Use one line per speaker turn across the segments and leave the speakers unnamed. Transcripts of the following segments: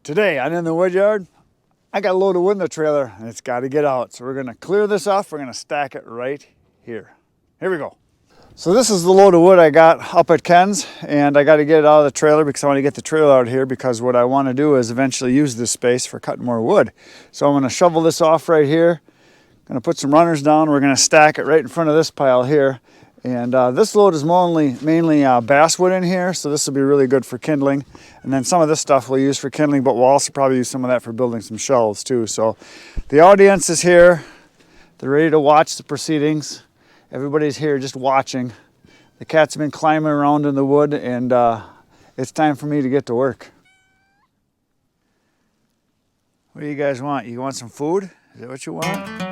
Today on In the Wood Yard, I got a load of wood in the trailer and it's got to get out. So we're going to clear this off. We're going to stack it right here. Here we go. So this is the load of wood I got up at Ken's, and I got to get it out of the trailer because I want to get the trailer out here, because what I want to do is eventually use this space for cutting more wood. So I'm going to shovel this off right here. Going to put some runners down. We're going to stack it right in front of this pile here. And this load is mainly basswood in here, so this will be really good for kindling. And then some of this stuff we'll use for kindling, but we'll also probably use some of that for building some shelves too. So the audience is here. They're ready to watch the proceedings. Everybody's here just watching. The cats have been climbing around in the wood, and it's time for me to get to work. What do you guys want? You want some food? Is that what you want?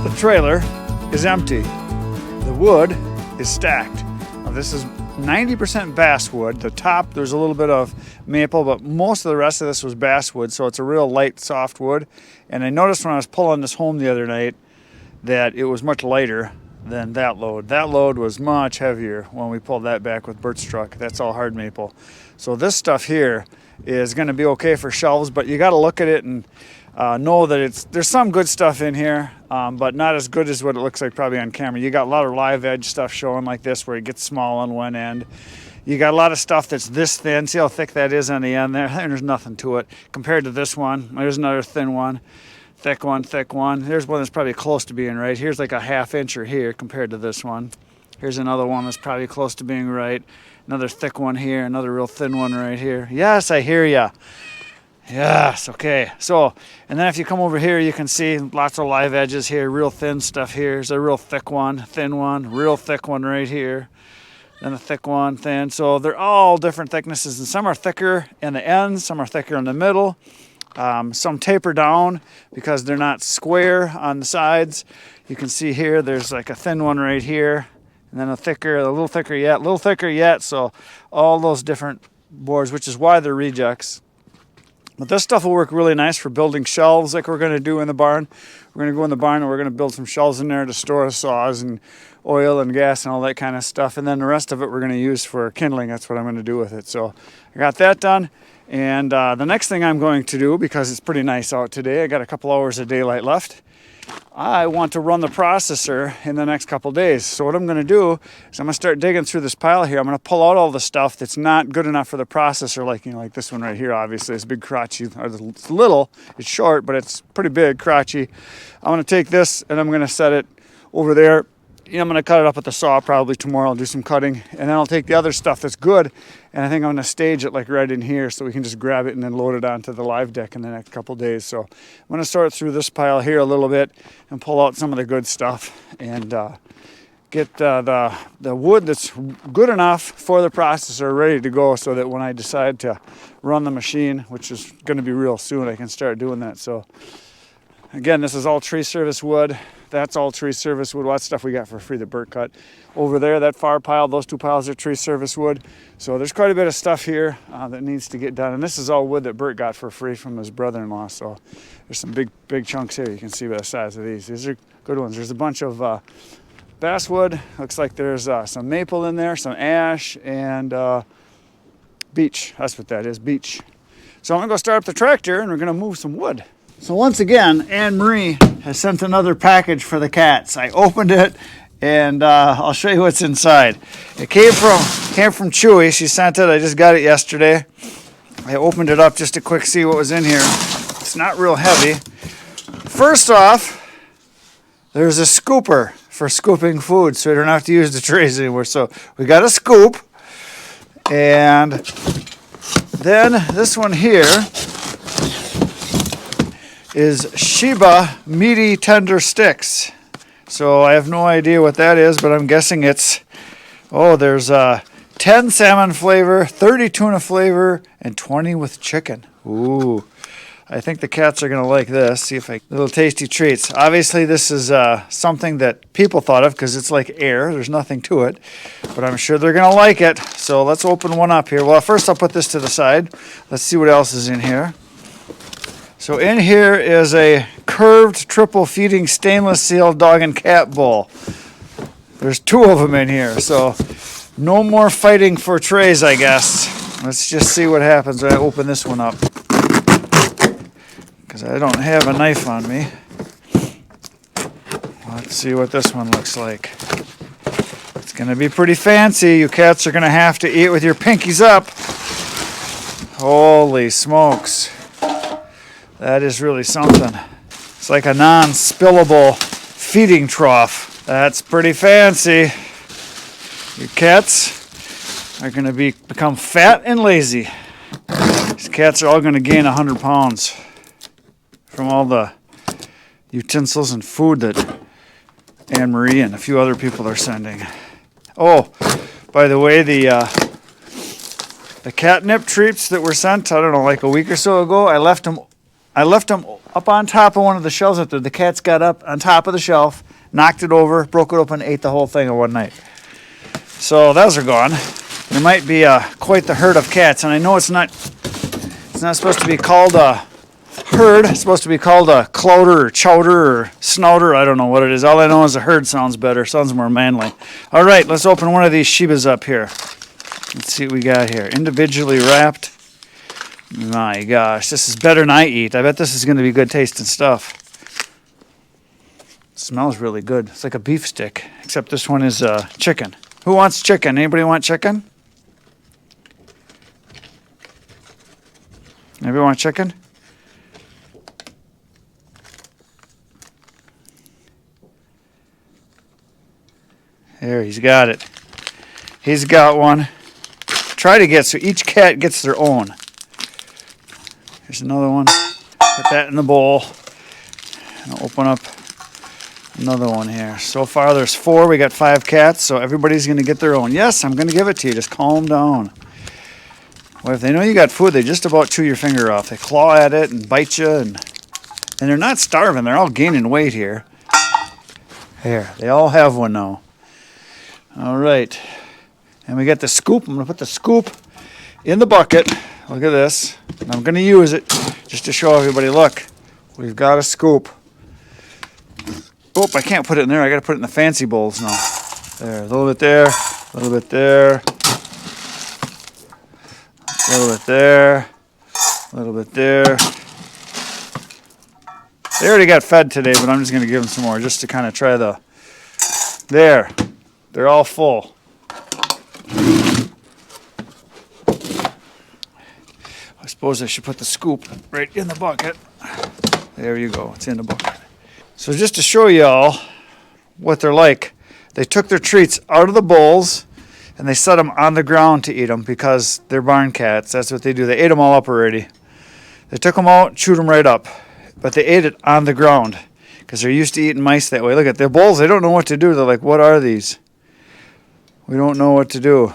The trailer is empty. The wood is stacked. Now this is 90% basswood. The top, there's a little bit of maple, but most of the rest of this was basswood, so it's a real light, soft wood. And I noticed when I was pulling this home the other night that it was much lighter than that load. That load was much heavier when we pulled that back with Bert's truck. That's all hard maple. So this stuff here is going to be okay for shelves, but you got to look at it and know that there's some good stuff in here, but not as good as what it looks like probably on camera. You got a lot of live edge stuff showing like this where it gets small on one end. You got a lot of stuff that's this thin. See how thick that is on the end there? There's nothing to it compared to this one. There's another thin one, thick one, thick one. There's one that's probably close to being right. Here's like a half incher here compared to this one. Here's another one that's probably close to being right. Another thick one here, another real thin one right here. Yes, I hear ya. Yes, okay. So, and then if you come over here, you can see lots of live edges here, real thin stuff here. Here's a real thick one, thin one, real thick one right here. Then a thick one, thin. So they're all different thicknesses, and some are thicker in the ends, some are thicker in the middle. Some taper down because they're not square on the sides. You can see here, there's like a thin one right here, and then a little thicker yet. So all those different boards, which is why they're rejects. But this stuff will work really nice for building shelves like we're going to do in the barn. We're going to go in the barn and we're going to build some shelves in there to store saws and oil and gas and all that kind of stuff. And then the rest of it we're going to use for kindling. That's what I'm going to do with it. So I got that done. And the next thing I'm going to do, because it's pretty nice out today, I got a couple hours of daylight left. I want to run the processor in the next couple days. So what I'm going to do is I'm going to start digging through this pile here. I'm going to pull out all the stuff that's not good enough for the processor, like this one right here. Obviously, it's big, crotchy. It's little, it's short, but it's pretty big, crotchy. I'm going to take this and I'm going to set it over there. I'm going to cut it up with the saw probably tomorrow. I'll do some cutting, and then I'll take the other stuff that's good, and I think I'm going to stage it like right in here so we can just grab it and then load it onto the live deck in the next couple days. So I'm going to sort through this pile here a little bit and pull out some of the good stuff and get the wood that's good enough for the processor ready to go, so that when I decide to run the machine, which is going to be real soon, I can start doing that. So again, this is all tree service wood. That's all tree service wood. Well, that's stuff we got for free that Bert cut. Over there, that far pile, those two piles are tree service wood. So there's quite a bit of stuff here that needs to get done. And this is all wood that Bert got for free from his brother-in-law. So there's some big chunks here. You can see by the size of these. These are good ones. There's a bunch of basswood. Looks like there's some maple in there, some ash, and beech. That's what that is, beech. So I'm going to go start up the tractor, and we're going to move some wood. So once again, Anne Marie has sent another package for the cats. I opened it, and I'll show you what's inside. It came from Chewy. She sent it. I just got it yesterday. I opened it up just to quick see what was in here. It's not real heavy. First off, there's a scooper for scooping food, so we don't have to use the trays anymore. So we got a scoop. And then this one here is Sheba meaty tender sticks. So I have no idea what that is, but I'm guessing it's, there's 10 salmon flavor, 30 tuna flavor, and 20 with chicken. Ooh. I think the cats are going to like this. See if little tasty treats. Obviously, this is something that people thought of because it's like air. There's nothing to it. But I'm sure they're going to like it. So let's open one up here. Well, first I'll put this to the side. Let's see what else is in here. So in here is a curved triple feeding stainless steel dog and cat bowl. There's 2 of them in here. So no more fighting for trays, I guess. Let's just see what happens when I open this one up, because I don't have a knife on me. Let's see what this one looks like. It's going to be pretty fancy. You cats are going to have to eat with your pinkies up. Holy smokes. That is really something. It's like a non-spillable feeding trough. That's pretty fancy. Your cats are going to become fat and lazy. These cats are all going to gain 100 pounds. From all the utensils and food that Anne Marie and a few other people are sending. Oh, by the way, the catnip treats that were sent, I don't know, like a week or so ago, I left them up on top of one of the shelves up there. The cats got up on top of the shelf, knocked it over, broke it open, ate the whole thing in one night. So those are gone. There might be quite the herd of cats, and I know it's not supposed to be called a herd. It's supposed to be called a clouder or chowder or snouter. I don't know what it is. All I know is a herd sounds better. Sounds more manly. All right, let's open one of these Shebas up here. Let's see what we got here. Individually wrapped. My gosh, this is better than I eat. I bet this is going to be good tasting stuff. It smells really good. It's like a beef stick, except this one is chicken. Who wants chicken? Anybody want chicken? Anybody want chicken? There, he's got it. He's got one. Try to get, so each cat gets their own. Here's another one. Put that in the bowl. And I'll open up another one here. So far there's 4. We got 5 cats, so everybody's going to get their own. Yes, I'm going to give it to you. Just calm down. Well, if they know you got food, they just about chew your finger off. They claw at it and bite you, and they're not starving. They're all gaining weight here. Here, they all have one now. All right, and we got the scoop. I'm going to put the scoop in the bucket. Look at this. And I'm going to use it just to show everybody, look, we've got a scoop. Oh, I can't put it in there. I got to put it in the fancy bowls now. There, a little bit there, a little bit there, a little bit there, a little bit there. They already got fed today, but I'm just going to give them some more just to kind of try the... There. They're all full. I suppose I should put the scoop right in the bucket. There you go. It's in the bucket. So just to show y'all what they're like, they took their treats out of the bowls and they set them on the ground to eat them because they're barn cats. That's what they do. They ate them all up already. They took them out, chewed them right up, but they ate it on the ground because they're used to eating mice that way. Look at their bowls. They don't know what to do. They're like, what are these? We don't know what to do.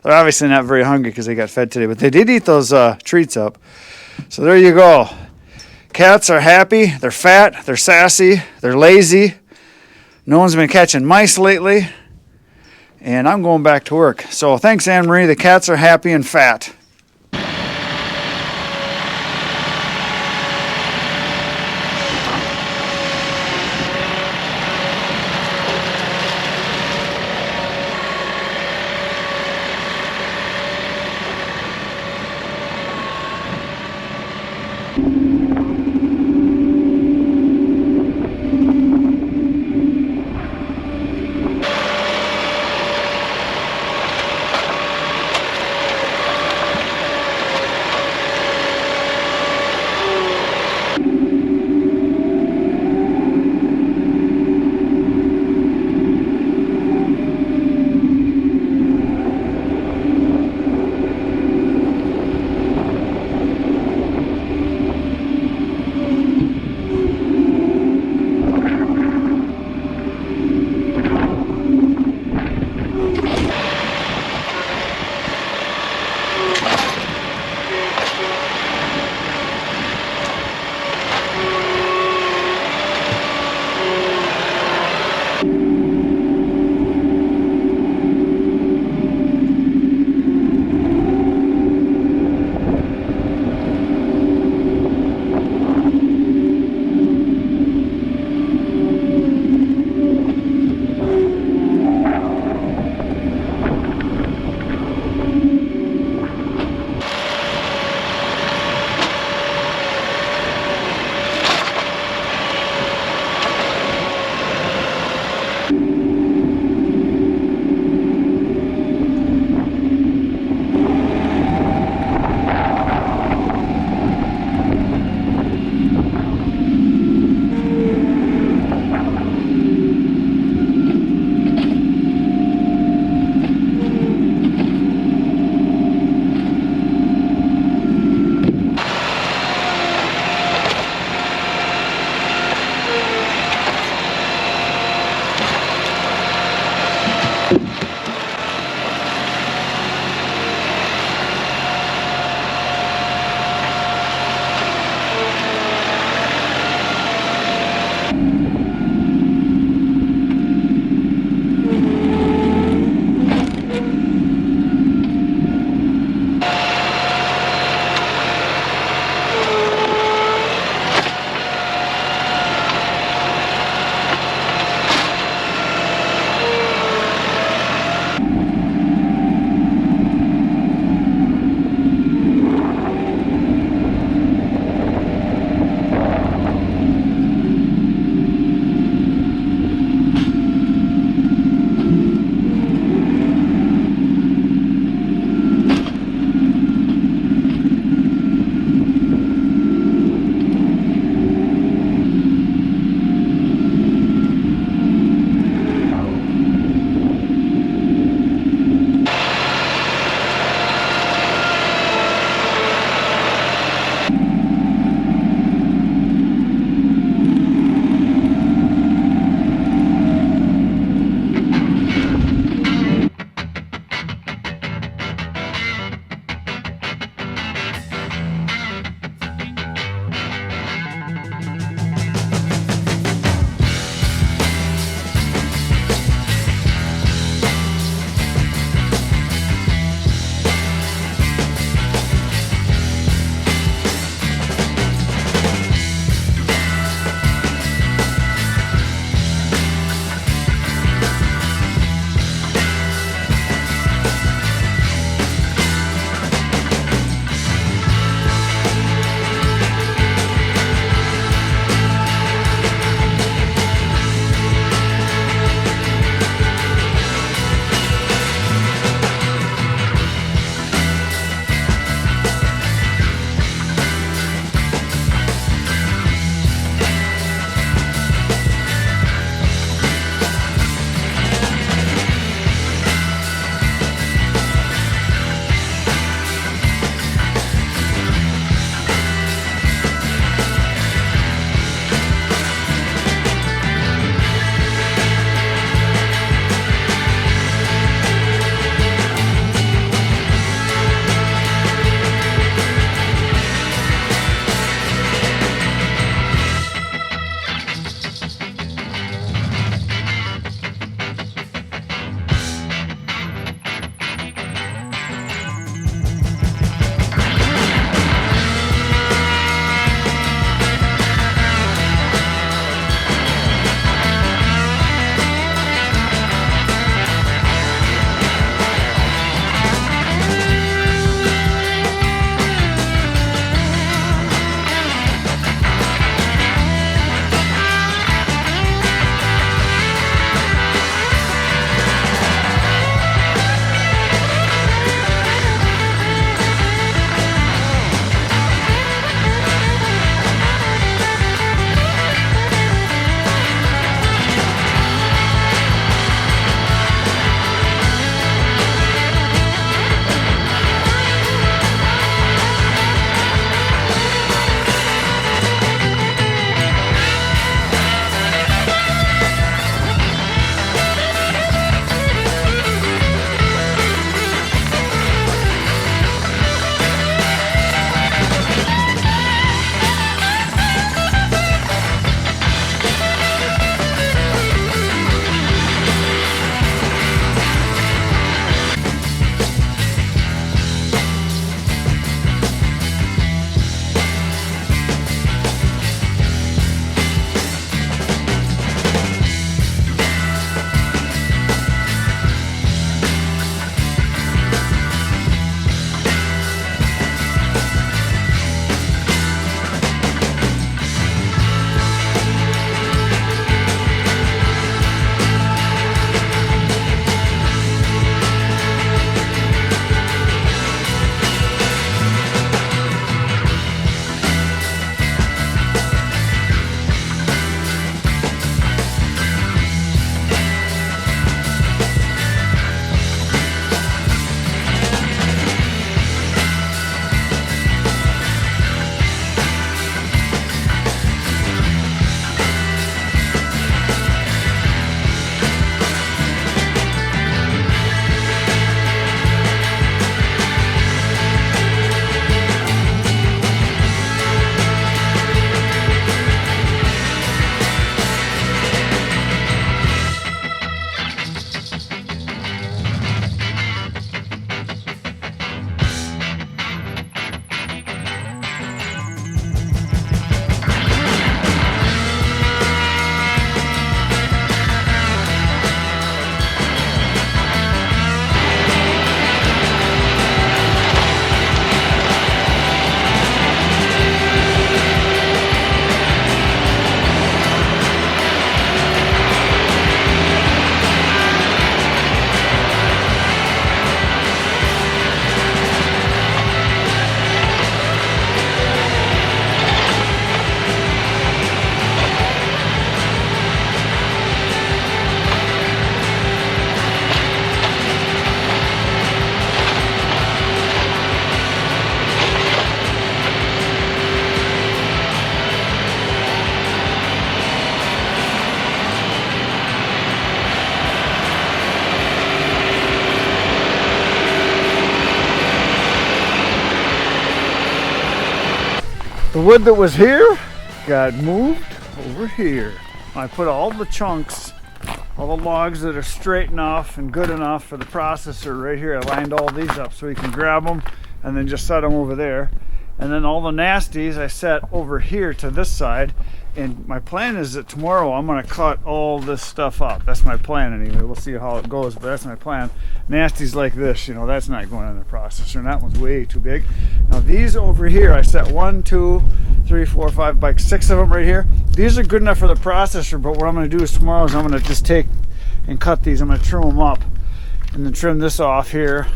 They're obviously not very hungry because they got fed today, but they did eat those treats up. So there you go. Cats are happy. They're fat. They're sassy. They're lazy. No one's been catching mice lately. And I'm going back to work. So thanks, Anne Marie. The cats are happy and fat. The wood that was here got moved over here. I put all the chunks, all the logs that are straight enough and good enough for the processor right here. I lined all these up so you can grab them and then just set them over there. And then all the nasties I set over here to this side. And my plan is that tomorrow I'm going to cut all this stuff up. That's my plan anyway. We'll see how it goes, but that's my plan. Nasties like this, you know, that's not going in the processor. And that one's way too big. Now these over here, I set 1, 2, 3, 4, 5, like 6 of them right here. These are good enough for the processor, but what I'm going to do is tomorrow is I'm going to just take and cut these. I'm going to trim them up and then trim this off here,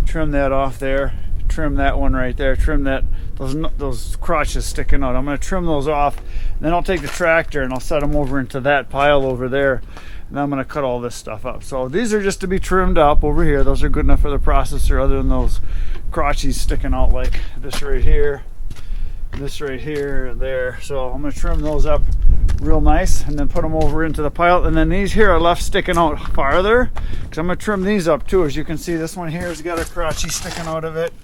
trim that off there, trim that one right there, trim that, those crotches sticking out. I'm going to trim those off, and then I'll take the tractor and I'll set them over into that pile over there, and then I'm going to cut all this stuff up. So these are just to be trimmed up over here. Those are good enough for the processor, other than those crotches sticking out like this right here, this right here, and there. So I'm going to trim those up real nice and then put them over into the pile. And then these here are left sticking out farther because I'm going to trim these up too. As you can see, this one here has got a crotchy sticking out of it.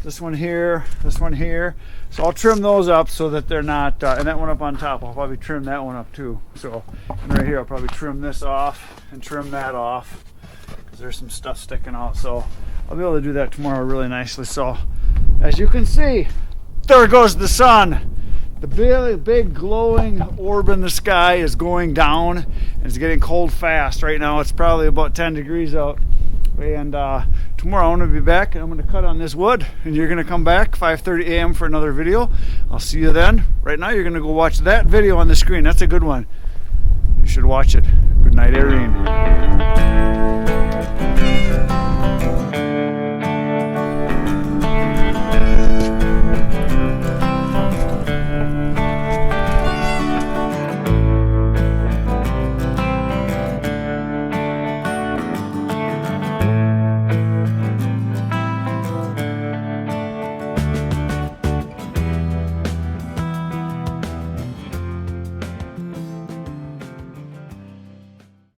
This one here, this one here. So I'll trim those up so that they're not, and that one up on top, I'll probably trim that one up too. So, and right here, I'll probably trim this off and trim that off because there's some stuff sticking out. So I'll be able to do that tomorrow really nicely. So as you can see, there goes the sun. The big glowing orb in the sky is going down, and it's getting cold fast. Right now it's probably about 10 degrees out. And tomorrow I'm going to be back and I'm going to cut on this wood, and you're going to come back 5:30 a.m. for another video. I'll see you then. Right now you're going to go watch that video on the screen. That's a good one. You should watch it. Good night.